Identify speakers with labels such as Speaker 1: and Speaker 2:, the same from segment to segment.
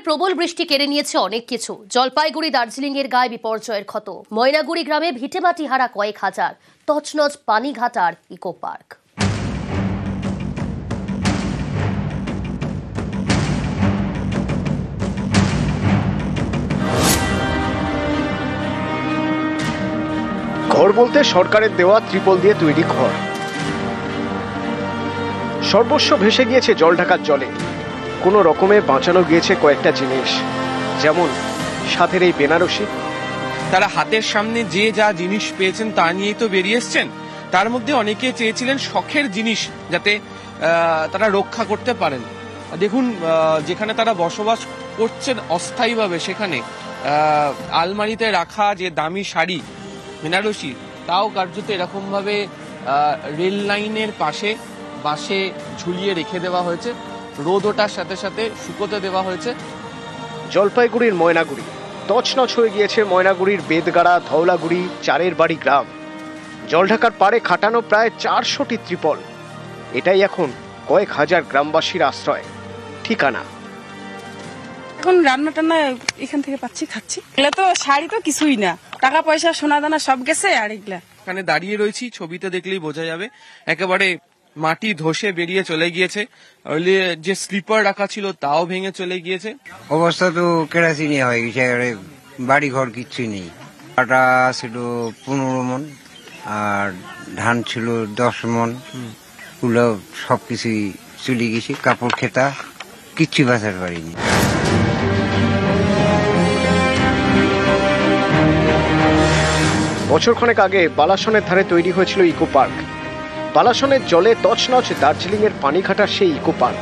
Speaker 1: প্রবল বৃষ্টি কেড়ে নিয়েছে অনেক কিছু। জলপাইগুড়ি দার্জিলিং এর গায়ে বিপর্যয়ের ক্ষত। ময়নাগুড়ি গ্রামে ভিটেমাটি হারা কয়েক হাজার। তছনছ পানিঘাট আর ইকো পার্ক।
Speaker 2: ঘর বলতে সরকারের দেওয়া ত্রিপল দিয়ে তৈরি ঘর। সর্বস্ব ভেসে গিয়েছে জল ঢাকার জলে। কোনো রকমে বাঁচানো গিয়েছে কয়েকটা জিনিস, যেমন সাথের এই বেনারসি।
Speaker 3: তারা হাতের সামনে যে যা জিনিস পেয়েছেন তা নিয়েই তো বেরিয়ে এসছেন। তার মধ্যে অনেকে চেয়েছিলেন শখের জিনিস যাতে তারা রক্ষা করতে পারেন। দেখুন, যেখানে তারা বসবাস করছেন অস্থায়ীভাবে, সেখানে আলমারিতে রাখা যে দামি শাড়ি বেনারসি, তাও কার্যত এরকম ভাবে রেল লাইনের পাশে বাসে ঝুলিয়ে রেখে দেওয়া হয়েছে। রোদ ওঠার সাথে সাথে শুকোতে দেওয়া হয়েছে।
Speaker 2: জলপাইগুড়ির ময়নাগুড়ি তছনছ হয়ে গিয়েছে। ময়নাগুড়ির বেদগাড়া, ধওলাগুড়ি, চারের বাড়ি গ্রাম। জলঢাকার পাড়ে খাটানো প্রায় 400টি ত্রিপল। এটাই এখন কয়েক হাজার গ্রামবাসীর আশ্রয়, ঠিকানা।
Speaker 4: এখন রান্না টান্না এখান থেকে পাচ্ছি, খাচ্ছি। এগুলো তো শাড়ি তো কিছুই না, টাকা পয়সা সোনা দানা সব গেছে। আর এগুলা
Speaker 3: এখানে দাঁড়িয়ে রয়েছি, ছবিতে দেখলেই বোঝা যাবে একেবারে মাটি ধসে বেরিয়ে চলে গিয়েছে। যে স্লিপার রাখা ছিল তাও ভেঙে চলে গিয়েছে।
Speaker 5: অবস্থা তো কেরাসিনি হয়ে গেছে, বাড়ি ঘর কিচ্ছুই নেই। আটা ছিল 15 মন আর ধান ছিল 10 মন। ওগুলো সবকিছুই চলে গেছে। কাপড় খেতা কিচ্ছু বাঁচাতে পারিনি।
Speaker 2: বছরখানেক আগে বালাসনের ধারে তৈরি হয়েছিল ইকো পার্ক। বালাসনের জলে তছনছ দার্জিলিং এর পানিঘাটার সেই ইকো পার্ক।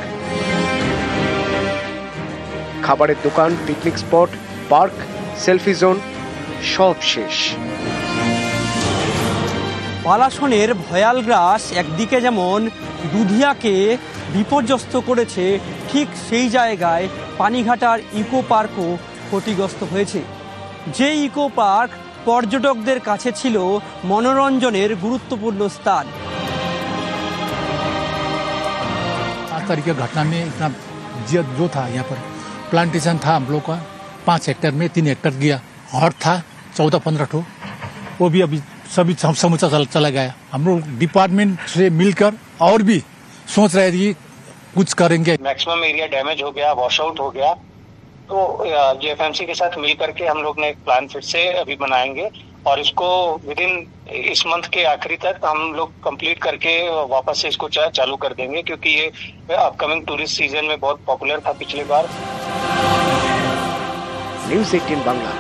Speaker 2: খাবারের দোকান, picnic spot, park, selfie zone সব শেষ।
Speaker 6: বালাসনের ভয়াল গ্রাস একদিকে যেমন দুধিয়াকে বিপর্যস্ত করেছে, ঠিক সেই জায়গায় পানিঘাটার ইকো পার্কও ক্ষতিগ্রস্ত হয়েছে। যে ইকো পার্ক পর্যটকদের কাছে ছিল মনোরঞ্জনের গুরুত্বপূর্ণ স্থান।
Speaker 7: 5 तारीख की घटना में इतना जो था, यहाँ पर प्लांटेशन था हम लोग का 5 हेक्टेयर में 3 हेक्टेयर गया। हॉट था 14-15 ठो, वो भी अभी सभी समूचा चला गया। हम लोग डिपार्टमेंट से मिलकर और भी सोच रहे थे कि कुछ करेंगे।
Speaker 8: मैक्सिमम एरिया डैमेज हो गया, वॉश आउट हो गया। तो जेएफएमसी के साथ मिल करके हम लोग ने एक प्लान फिर से अभी बनाएंगे और इसको विदिन इस मंथ के आखिरी तक हम लोग कंप्लीट करके वापस से इसको चालू कर देंगे, क्योंकि ये अपकमिंग टूरिस्ट सीजन में बहुत पॉपुलर था पिछली बार।
Speaker 2: न्यूज़ 18 बांग्ला।